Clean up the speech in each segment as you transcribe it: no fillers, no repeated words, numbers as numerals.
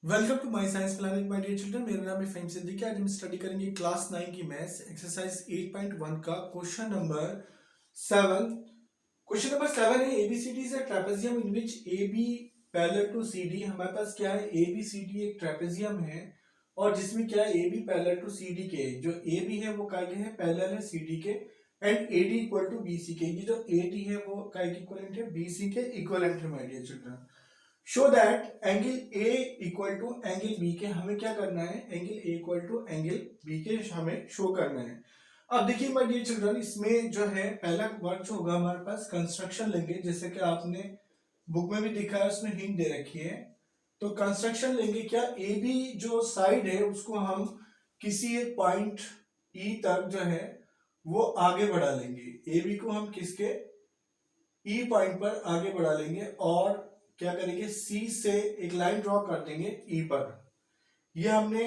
Welcome to my science planning my dear children. मेरा नाम है फहीम सिद्दीकी। आज हम स्टडी करेंगे क्लास 9 की मैथ्स एक्सरसाइज 8.1 का क्वेश्चन नंबर 7। क्वेश्चन नंबर 7 है ABCD is a trapezium in which AB parallel to CD. हमारे पास क्या है, एबीसीडी एक ट्रेपेजियम है और जिसमें क्या है, एबी पैरेलल टू सीडी के, जो एबी है वो काय के है, पैरेलल है सीडी के, and AD equal to BC के। ये जो एडी है वो काय के इक्विवेलेंट है, बीसी के इक्विवेलेंट है my dear children. Show that angle A equal to angle B के। हमें क्या करना है, angle A equal to angle B के हमें शो करना है। अब देखिए माय डियर चिल्ड्रन, इसमें जो है पहला वर्ड जो होगा हमारे पास कंस्ट्रक्शन लेंगे, जैसे कि आपने बुक में भी दिखा है, उसमें हिंट दे रखी है। तो कंस्ट्रक्शन लेंगे क्या, ए बी जो साइड है उसको हम किसी एक पॉइंट ई तक जो है वो आगे बढ़ा लेंगे। ए बी को हम किसके, ई पॉइंट पर आगे बढ़ा लेंगे और क्या करेंगे, सी से एक लाइन ड्रॉ कर देंगे ई पर। ये हमने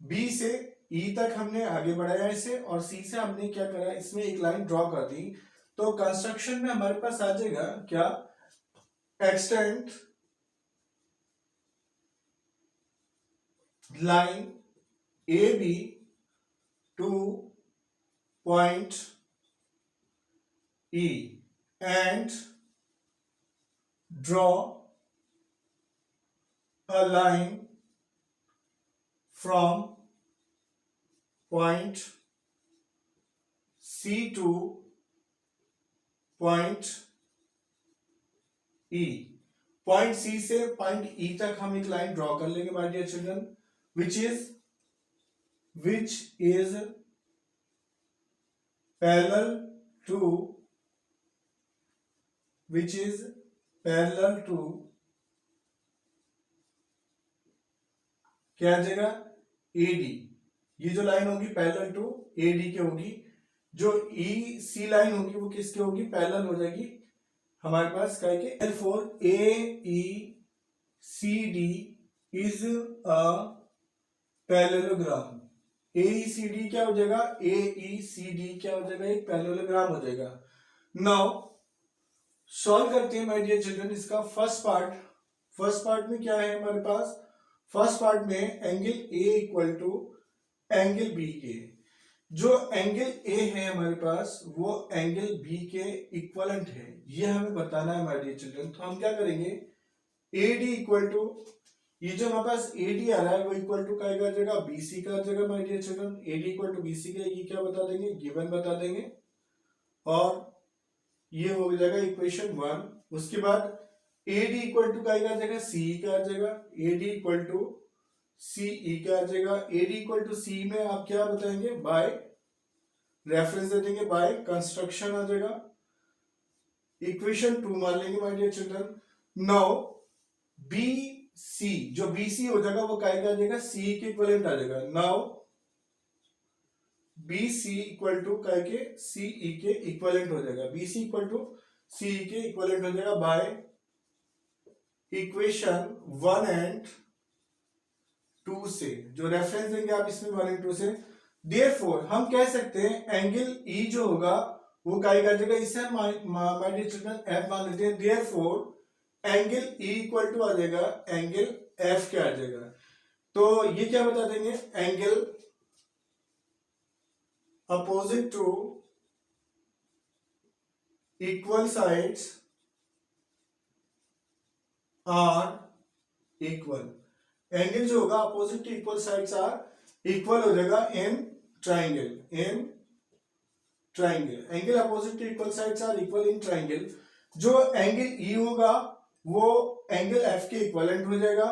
बी से ई तक हमने आगे बढ़ाया इसे, और सी से हमने क्या करा, इसमें एक लाइन ड्रॉ कर दी। तो कंस्ट्रक्शन में हमारे पास आ जाएगा क्या, extend line A B to point E and draw a line from point C to point E। Point C से पॉइंट E तक हम एक लाइन ड्रॉ कर लेंगे my dear children, which is parallel to क्या आ जाएगा, AD। ये जो लाइन होगी पैरेलल टू AD के होगी। जो EC लाइन होगी वो किसके होगी, पैरेलल हो जाएगी हमारे पास क्या है, therefore AECD is a parallelogram. AECD क्या हो जाएगा, AECD क्या हो जाएगा, एक पैरेललोग्राम हो जाएगा। नाउ सॉल्व करते हैं माय डियर चिल्ड्रन इसका फर्स्ट पार्ट में क्या है हमारे पास, फर्स्ट पार्ट में angle A equal to angle B के। जो एंगल ए है हमारे पास वो एंगल बी के इक्वलेंट है, ये हमें बताना है माय डियर चिल्ड्रन। तो हम क्या करेंगे, एडी इक्वल टू, ये जो हमारे पास एडी आ रहा है वो इक्वल टू क्या कर जाएगा, बीसी का जगह my dear children. AD equal to BC के, ये क्या बता देंगे, गिवन बता देंगे, और ये हो जाएगा इक्वेशन 1। उसके बाद AD इक्वल टू का आ जाएगा, CE का आ जाएगा, AD इक्वल टू CE का आ जाएगा। AD इक्वल टू CE में आप क्या बताएंगे, बाय रेफरेंस दे देंगे, बाय कंस्ट्रक्शन आ जाएगा। इक्वेशन 2 मान लेंगे my dear children. Now BC, जो BC हो जाएगा वो क्या आ जाएगा, CE के इक्विवेलेंट आ जाएगा। नाउ BC इक्वल टू करके CE के इक्विवेलेंट हो जाएगा, BC इक्वल टू CE के इक्विवेलेंट हो जाएगा बाय इक्वेशन 1 एंड 2 से। जो रेफरेंस देंगे आप इसमें 1 एंड 2 से। देयरफॉर हम कह सकते हैं एंगल E जो होगा वो क्या कर जाएगा, इसे हम माय डियर चिल्ड्रन F मान लेते हैं। Therefore angle E equal to आ जाएगा एंगल F क्या आ जाएगा। तो ये क्या बता देंगे, angle opposite to equal sides are equal। एंगल जो होगा opposite to equal sides are equal हो जाएगा in triangle. Angle opposite to equal sides are equal in triangle. जो एंगल ई होगा वो एंगल एफ के इक्वलेंट हो जाएगा,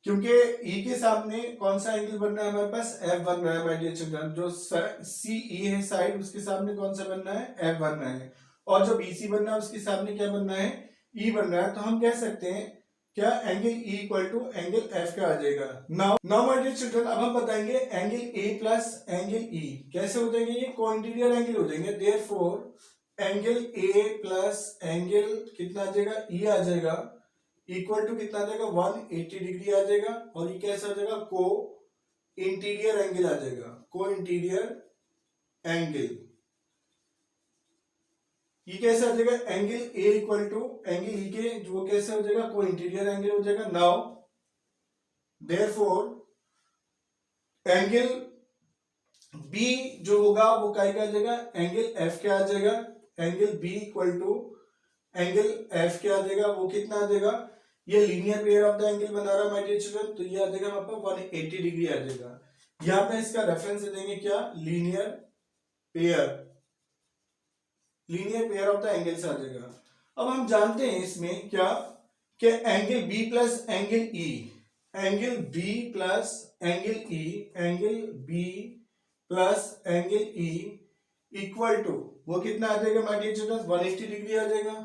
क्योंकि ई के सामने कौन सा एंगल बन रहा है हमारे पास, एफ बन रहा है माय डियर चिल्ड्रन। जो सी ई है साइड, उसके सामने कौन सा बनना है, एफ बनना है, और जो बीसी बनना है उसके सामने क्या बनना है, ई बन रहा है। तो हम कह सकते हैं क्या, angle E equal to angle F का आ जाएगा। नाउ माय डियर चिल्ड्रन, अब हम बताएंगे एंगल ए प्लस एंगल ई कैसे हो जाएंगे, ये कोइंटीरियर एंगल हो जाएंगे। Therefore angle a plus angle कितना आ जाएगा, ई आ जाएगा, इक्वल टू कितना आ जाएगा, 180 डिग्री आ जाएगा। और ये कैसा आ जाएगा, को इंटीरियर एंगल आ जाएगा, को इंटीरियर एंगल। ये कैसे आ जाएगा, angle A equal to angle E के, जो कैसे हो जाएगा, को इंटीरियर एंगल हो जाएगा। नाउ देयरफॉर एंगल बी जो होगा वो क्या आ जाएगा, एंगल एफ क्या आ जाएगा, angle B equal to angle F क्या आ जाएगा, वो कितना आ जाएगा, ये linear pair of the angle बना रहा है माय डियर चिल्ड्रन, तो ये आ जाएगा हमारे पास 180 डिग्री आ जाएगा। यहाँ पे इसका रेफरेंस दे देंगे क्या, linear pair, linear pair of the angles आ जाएगा। अब हम जानते हैं इसमें क्या कि angle B plus angle e, angle B plus angle e, angle B plus angle E equal to वो कितना आ जाएगा माय डियर चिल्ड्रन, 180 डिग्री आ जाएगा।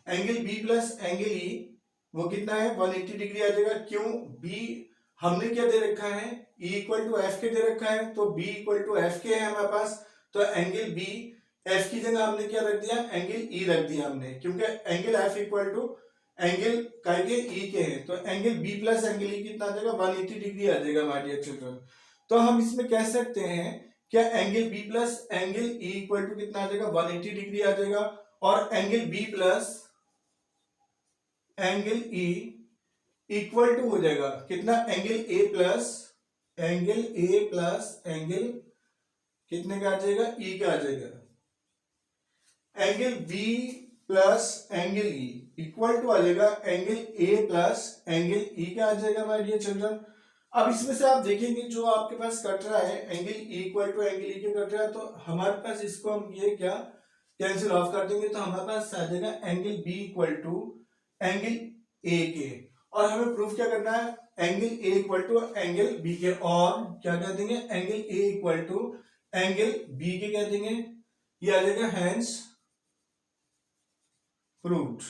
Angle B plus angle e वो कितना है, 180 डिग्री आ जाएगा। क्यों, बी हमने क्या दे रखा है, ई इक्वल टू एफ के दे रखा है, तो बी इक्वल टू एफ के है हमारे पास, तो एंगल बी एफ की जगह हमने क्या रख दिया, एंगल ई रख दिया हमने, क्योंकि angle F equal to angle के ई के है, तो angle B plus angle E कितना आ जाएगा, 180 डिग्री आ जाएगा माय डियर चिल्ड्रन। तो हम इसमें कह सकते हैं क्या angle B plus angle E equal to कितना आ जाएगा, 180 डिग्री आ जाएगा, और angle B plus angle E equal to हो जाएगा कितना, एंगल ए प्लस एंगल कितने का आ जाएगा, ई का आ जाएगा। Angle B plus angle E equal to आ जाएगा angle a plus angle e का आ जाएगा माय डियर चिल्ड्रन। अब इसमें से आप देखेंगे जो आपके पास कट रहा है angle E equal to angle E के कट रहा है, तो हमारे पास इसको हम ये क्या कैंसिल ऑफ कर देंगे, तो हमारे पास आ जाएगा angle B equal to angle A के, और हमें प्रूफ क्या करना है, angle A equal to angle B के, और क्या कह देंगे, angle A equal to angle B के कह देंगे, ये आ जाएगा हेंस प्रूव्ड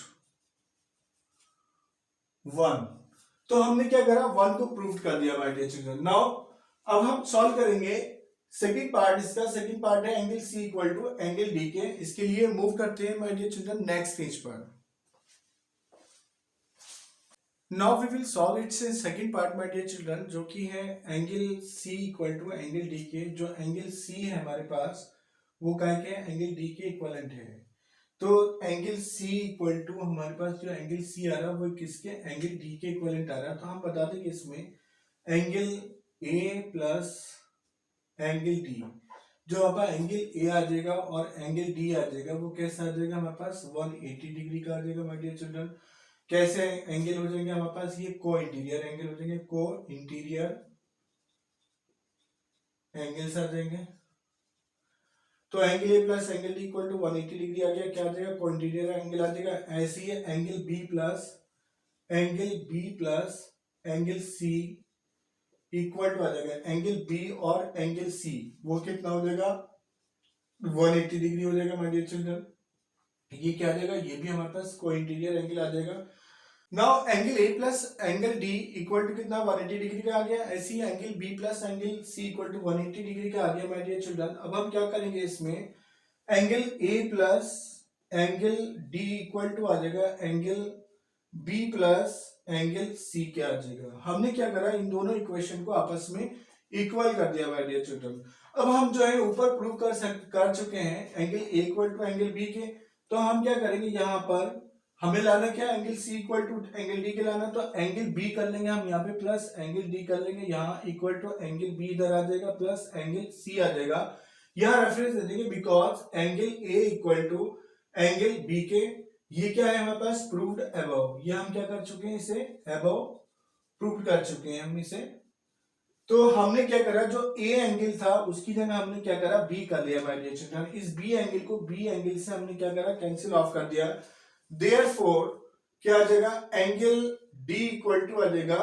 1। तो हमने क्या करा, 1 को प्रूव कर दिया माय डियर चिल्ड्रन। नाउ अब हम सॉल्व करेंगे सेकंड पार्ट, इसका सेकंड पार्ट है angle C equal to angle D के। इसके लिए मूव करते हैं my dear children next page पर। Now we will solve its second part my dear children, जो कि है angle C equal to angle D के। जो एंगल सी है हमारे पास वो क्या है, एंगल डी के इक्वलेंट है। तो एंगल सी इक्वल टू हमारे पास जो एंगल सी आ रहा है वो किसके, एंगल डी के इक्वलेंट आ रहा है। तो हम बता देंगे इसमें angle a plus angle D, जो हमारा एंगल ए आ जाएगा और एंगल डी आ जाएगा वो कैसा आ जाएगा हमारे पास, 180 डिग्री का आ जाएगा माय डियर चिल्ड्रन। कैसे एंगल हो जाएंगे हमारे पास, ये को इंटीरियर एंगल हो जाएंगे, को इंटीरियर एंगल्स आ जाएंगे। तो angle a plus angle d equal to 180 degree आ गया, क्या आ जाएगा, को इंटीरियर एंगल आ जाएगा। ऐसे ही angle B plus angle C equal to आ जाएगा, एंगल बी और एंगल सी वो कितना हो जाएगा, 180 डिग्री हो जाएगा माय डियर चिल्ड्रन। ये क्या आ जाएगा, ये भी हमारे पास को इंटीरियर एंगल आ जाएगा। Now angle a plus angle d equal to कितना, 180 डिग्री का आ गया। ऐसे ही angle B plus angle C equal to 180 degree का आ गया माय डियर चिल्ड्रन। अब हम क्या करेंगे इसमें, angle a plus angle d equal to आ जाएगा angle B plus angle c क्या आ जाएगा। हमने क्या करा, इन दोनों इक्वेशन को आपस में इक्वल कर दिया माय डियर चिल्ड्रन। अब हम जो है ऊपर प्रूव कर चुके हैं angle A equal to angle B के, तो हम क्या करेंगे, यहाँ पर हमें लाना क्या, angle C equal to angle D के लाना, तो एंगल बी कर लेंगे हम यहाँ पे, प्लस एंगल डी कर लेंगे यहाँ, इक्वल टू एंगल बी इधर आ जाएगा, प्लस एंगल सी आ जाएगा। यहाँ रेफरेंस दे देंगे because angle A equal to angle B के, ये क्या है हमारे पास, प्रूव्ड अबव। ये हम क्या कर चुके हैं, इसे अबव प्रूव कर चुके हैं हम इसे। तो हमने क्या करा, जो ए एंगल था उसकी जगह हमने क्या करा, बी कर लिया माय डियर चिल्ड्रन। इस बी एंगल को बी एंगल से हमने क्या करा, कैंसिल ऑफ कर दिया। देयरफॉर क्या आ जाएगा, एंगल डी इक्वल टू आ जाएगा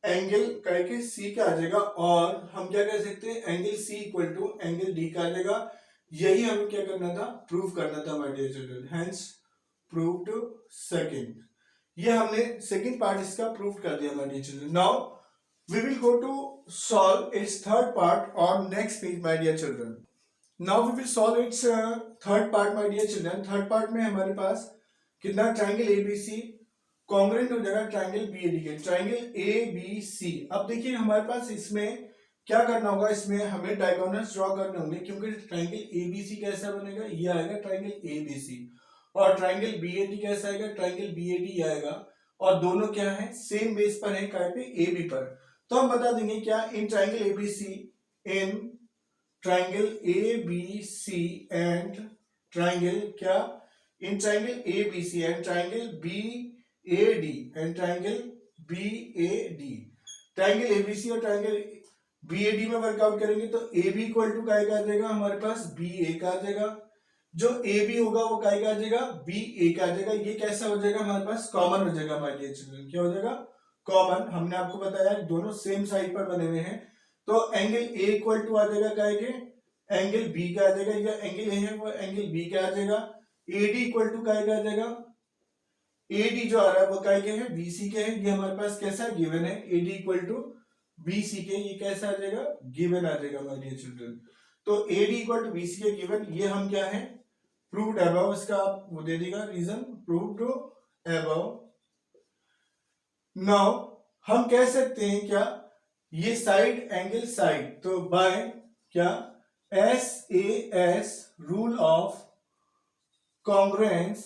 एंगल करके सी का आ जाएगा, और हम क्या कह सकते हैं, angle C equal to angle D का आ जाएगा। यही हमें क्या करना था, प्रूव करना था my dear children, hence proved second. ये हमने सेकंड पार्ट इसका प्रूव कर दिया my dear children. Now we will go to solve its third part on next page my dear children. Now we will solve its third part my dear children. Third part में हमारे पास कितना, triangle ABC congruent हो जाएगा triangle BAD के, triangle ABC. अब देखिए हमारे पास इसमें क्या करना होगा, इसमें हमें डायगोनल्स ड्रॉ करने होंगे, क्योंकि ट्राइंगल एबीसी कैसा बनेगा, ये आएगा ट्राइंगल एबीसी, और ट्राइंगल बीएडी कैसा आएगा, ट्राइंगल बीएडी आएगा, और दोनों क्या है, सेम बेस पर है, काय पे, ए बी पर। तो हम बता देंगे क्या, in triangle ABC, in triangle A B c and triangle क्या, in triangle A B c and triangle B A d and triangle B A d, triangle ABC और ट्राइंगल बी ए d में work out करेंगे तो A B equal to काय का आ जाएगा हमारे पास, बी ए का आ जाएगा। जो ए बी होगा वो काय का आ जाएगा, बी ए का आ जाएगा। ये कैसा हो जाएगा हमारे पास, कॉमन हो जाएगा माय डियर चिल्ड्रन। क्या हो जाएगा, कॉमन। हमने आपको बताया दोनों सेम साइड पर बने हुए हैं, तो एंगल ए इक्वल टू आ जाएगा काय के, एंगल बी का आ जाएगा, या एंगल ए है वो एंगल बी का आ जाएगा। ए डी इक्वल टू काय का आ जाएगा, ए डी जो आ रहा है वो काय के है, बी सी के है। ये हमारे पास कैसा गिवन है, A D equal to B C के, ये कैसा आ जाएगा, गिवन आ जाएगा माय डियर चिल्ड्रन। तो a D equal to B C के गिवन, ये हम क्या है, प्रूव्ड अबव, इसका आप वो दे देगा रीजन, प्रूव्ड अबव। नाउ हम कह सकते हैं क्या, ये साइड एंगल साइड, तो बाय क्या, S A S rule of congruence,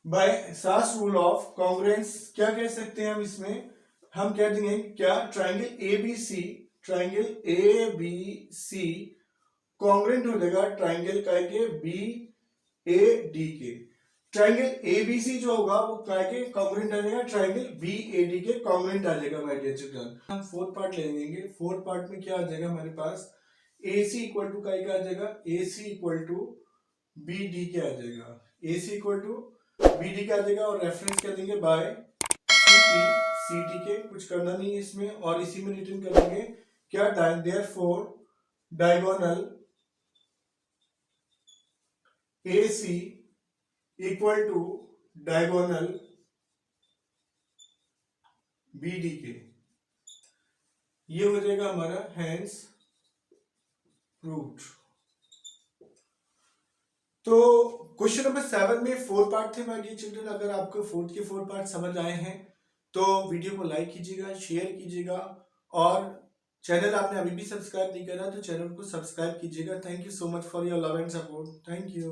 by SAS rule of congruence क्या कह सकते हैं हम इसमें, हम कह देंगे क्या, triangle A B C, triangle A B C congruent हो जाएगा ट्राइंगल काय के, बी ए डी के। ट्राइंगल एबीसी जो होगा वो काय के कॉन्ग्रुएंट आ जाएगा, ट्राइंगल बी ए डी के कॉन्ग्रुएंट आ जाएगा माय डियर चिल्ड्रन। हम फोर्थ पार्ट ले लेंगे। फोर्थ पार्ट में क्या आ जाएगा हमारे पास, ए सी इक्वल टू काय का आ जाएगा, ए सी इक्वल टू बी डी के आ जाएगा, ए सी इक्वल टू बी डी का आ जाएगा। और रेफरेंस कर देंगे बाय सी टी के, कुछ करना नहीं है इसमें, और इसी में रिटर्न कर देंगे क्या, therefore diagonal AC equal to diagonal BD के, ये हो जाएगा हमारा हैंस प्रूव्ड। तो क्वेश्चन नंबर 7 में 4 पार्ट थे माय डियर चिल्ड्रन। अगर आपको फोर्थ के 4 पार्ट समझ आए हैं तो वीडियो को लाइक कीजिएगा, शेयर कीजिएगा, और चैनल आपने अभी भी सब्सक्राइब नहीं करा तो चैनल को सब्सक्राइब कीजिएगा। Thank you so much for your love and support. Thank you.